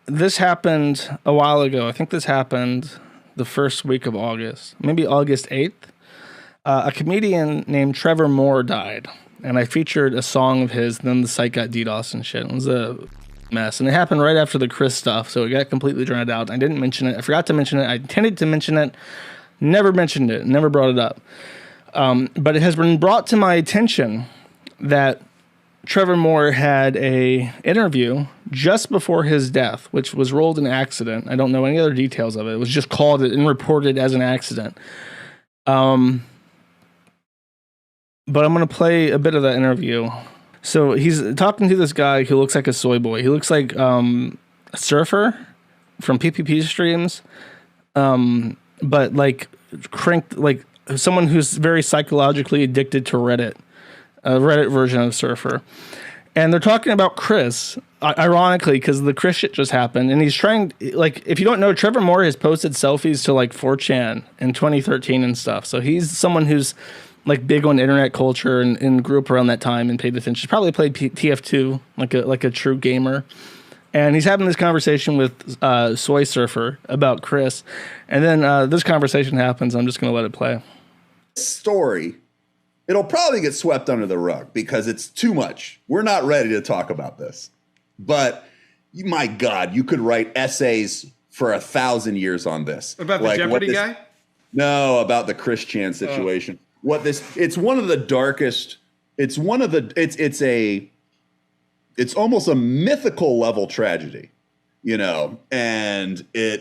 This happened a while ago. I think this happened the first week of August, maybe August 8th. A comedian named Trevor Moore died, and I featured a song of his, and then the site got DDoS and shit. It was a mess, and it happened right after the Chris stuff, so it got completely drowned out. I didn't mention it. I forgot to mention it. I intended to mention it. Never mentioned it. Never brought it up. But it has been brought to my attention that Trevor Moore had a interview just before his death, which was rolled an accident. I don't know any other details of it. It was just called and reported as an accident. But I'm going to play a bit of that interview. So he's talking to this guy who looks like a soy boy. He looks like a surfer from PPP streams, but like cranked, like someone who's very psychologically addicted to Reddit, a Reddit version of surfer. And they're talking about Chris, ironically, because the Chris shit just happened. And he's trying, like, if you don't know, Trevor Moore has posted selfies to like 4chan in 2013 and stuff. So he's someone who's like big on internet culture and grew up around that time and paid attention. Probably played TF2 like a true gamer. And he's having this conversation with Soy Surfer about Chris. And then this conversation happens. I'm just going to let it play. Story, it'll probably get swept under the rug because it's too much. We're not ready to talk about this. But my God, you could write essays for 1,000 years on this. About the Jeopardy guy? No, about the Chris Chan situation. It's one of the darkest, it's almost a mythical level tragedy, you know, and you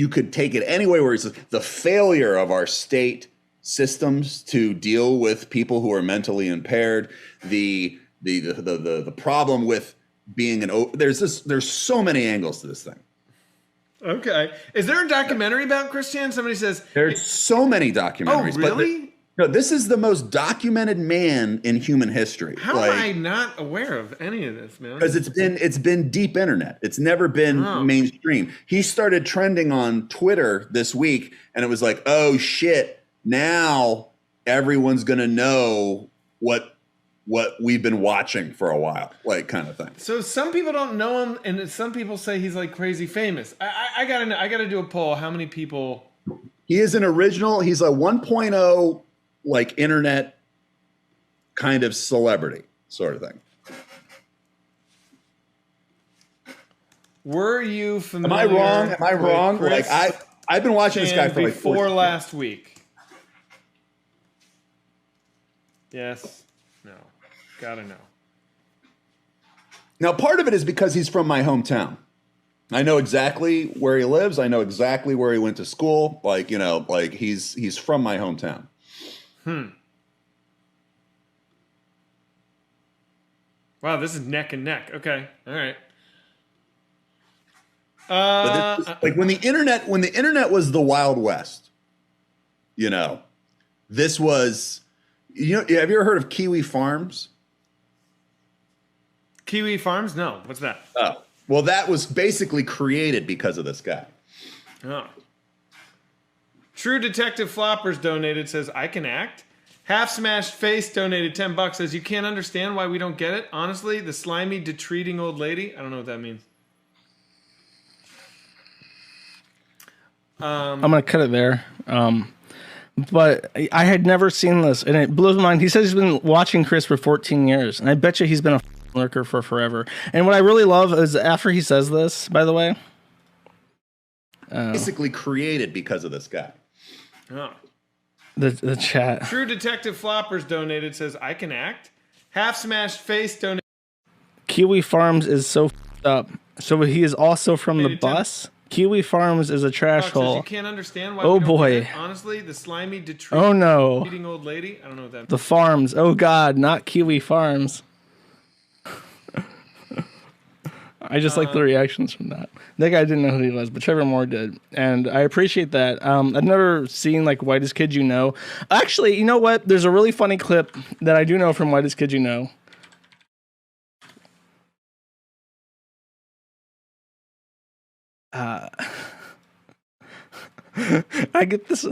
could take it any way where it's the failure of our state systems to deal with people who are mentally impaired, the problem with being there's so many angles to this thing. Okay. Is there a documentary about Chris Chan? Somebody says there's so many documentaries. Oh, really? No, this is the most documented man in human history. How am I not aware of any of this, man? Because it's been deep internet. It's never been mainstream. He started trending on Twitter this week, and it was like, oh shit! Now everyone's gonna know what we've been watching for a while, like kind of thing. So some people don't know him, and some people say he's like crazy famous. I gotta do a poll. How many people? He is an original. He's a 1.0 like internet kind of celebrity sort of thing. Were you familiar? Am I wrong? Like I've been watching this guy for like before last week. Yes. No. Gotta know. Now, part of it is because he's from my hometown. I know exactly where he lives. I know exactly where he went to school. Like, you know, like he's from my hometown. Wow, this is neck and neck. Okay. All right. But like when the internet was the Wild West, you know, this was, you know, have you ever heard of Kiwi Farms? Kiwi Farms? No. What's that? Oh, well, that was basically created because of this guy. Oh. True Detective Floppers donated, says, I can act. Half Smashed Face donated $10, says, you can't understand why we don't get it. Honestly, the slimy, detreating old lady. I don't know what that means. I'm going to cut it there. But I had never seen this, and it blows my mind. He says he's been watching Chris for 14 years, and I bet you he's been a lurker for forever. And what I really love is after he says this, by the way. Basically created because of this guy. Oh. The chat. True Detective Floppers donated, says, I can act. Half Smashed Face donated. Kiwi Farms is so up. So he is also from the bus? Kiwi Farms is a trash hole. You can't understand why. Oh we don't boy! get it. Honestly, the slimy, detreating, oh no! old lady. I don't know what that means. The farms. Oh god, not Kiwi Farms. I just like the reactions from that. That guy didn't know who he was, but Trevor Moore did, and I appreciate that. I've never seen like Whitest Kid You Know. Actually, you know what? There's a really funny clip that I do know from Whitest Kid You Know. I get this.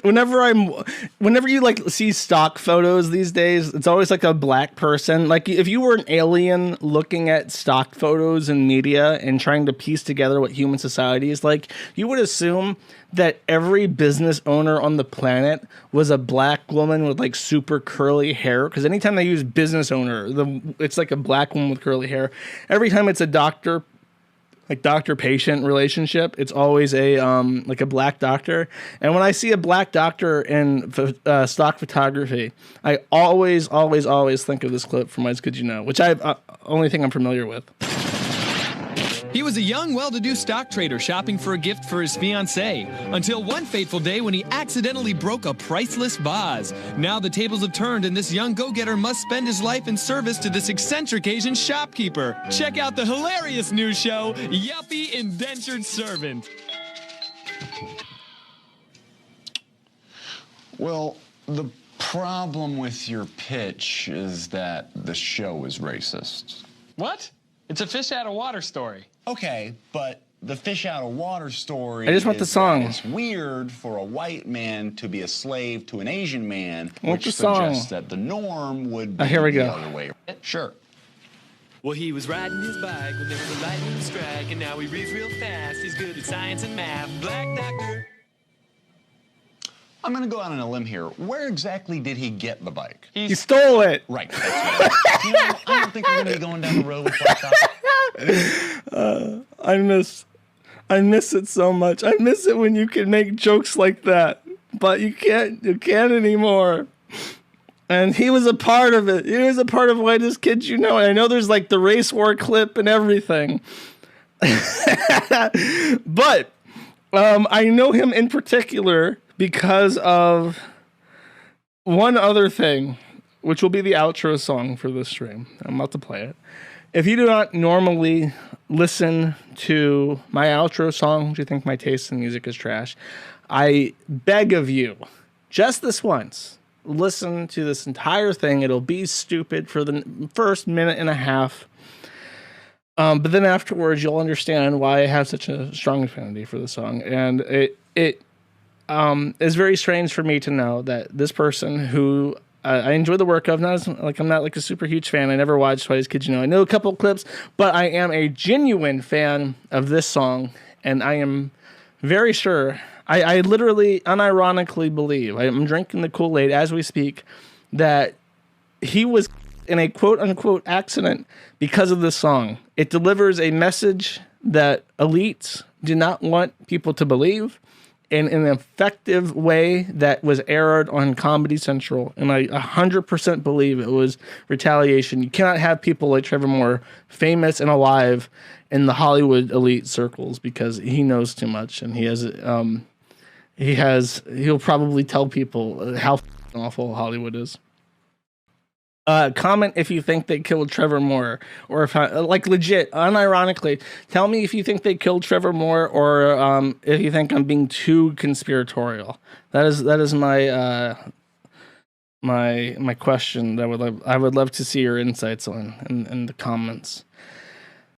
Whenever you like see stock photos these days, it's always like a black person. Like if you were an alien looking at stock photos in media and trying to piece together what human society is like, you would assume that every business owner on the planet was a black woman with like super curly hair. Because anytime they use business owner, it's like a black woman with curly hair. Every time it's a doctor patient relationship, it's always a like a black doctor. And when I see a black doctor in stock photography, I always think of this clip from As Could You Know, which I only thing I'm familiar with. He was a young, well-to-do stock trader shopping for a gift for his fiancée until one fateful day when he accidentally broke a priceless vase. Now the tables have turned and this young go-getter must spend his life in service to this eccentric Asian shopkeeper. Check out the hilarious new show, Yuppie Indentured Servant. Well, the problem with your pitch is that the show is racist. What? It's a fish out of water story. Okay, but the fish out of water story. I just want the song. It's weird for a white man to be a slave to an Asian man, What's which the song? suggests that the norm would be Here we the go. other way. Sure. Well, he was riding his bike when there was a lightning strike, and now he reads real fast. He's good at science and math. Black doctor. I'm going to go out on a limb here. Where exactly did he get the bike? He stole it. Right. That's right. I don't think we're going to be going down the road with Black Doctor. I miss it so much. I miss it when you can make jokes like that, but you can't anymore. And he was a part of it. He was a part of Whitest Kids You Know. And I know there's like the race war clip and everything. But I know him in particular because of one other thing, which will be the outro song for this stream. I'm about to play it. If you do not normally listen to my outro song, do you think my taste in music is trash? I beg of you, just this once, listen to this entire thing. It'll be stupid for the first minute and a half. But then afterwards, you'll understand why I have such a strong affinity for the song. And it is very strange for me to know that this person who I enjoy the work of, I'm not like a super huge fan. I never watched Whitest Kids You Know. I know a couple clips, but I am a genuine fan of this song, and I am very sure. I literally, unironically believe, I'm drinking the Kool-Aid as we speak, that he was in a quote-unquote accident because of this song. It delivers a message that elites do not want people to believe in an effective way that was aired on Comedy Central. And I 100% believe it was retaliation. You cannot have people like Trevor Moore famous and alive in the Hollywood elite circles because he knows too much. And he'll probably tell people how awful Hollywood is. Comment if you think they killed Trevor Moore, or if like legit, unironically, tell me if you think they killed Trevor Moore, or if you think I'm being too conspiratorial. That is my my question. That I would love to see your insights on in the comments.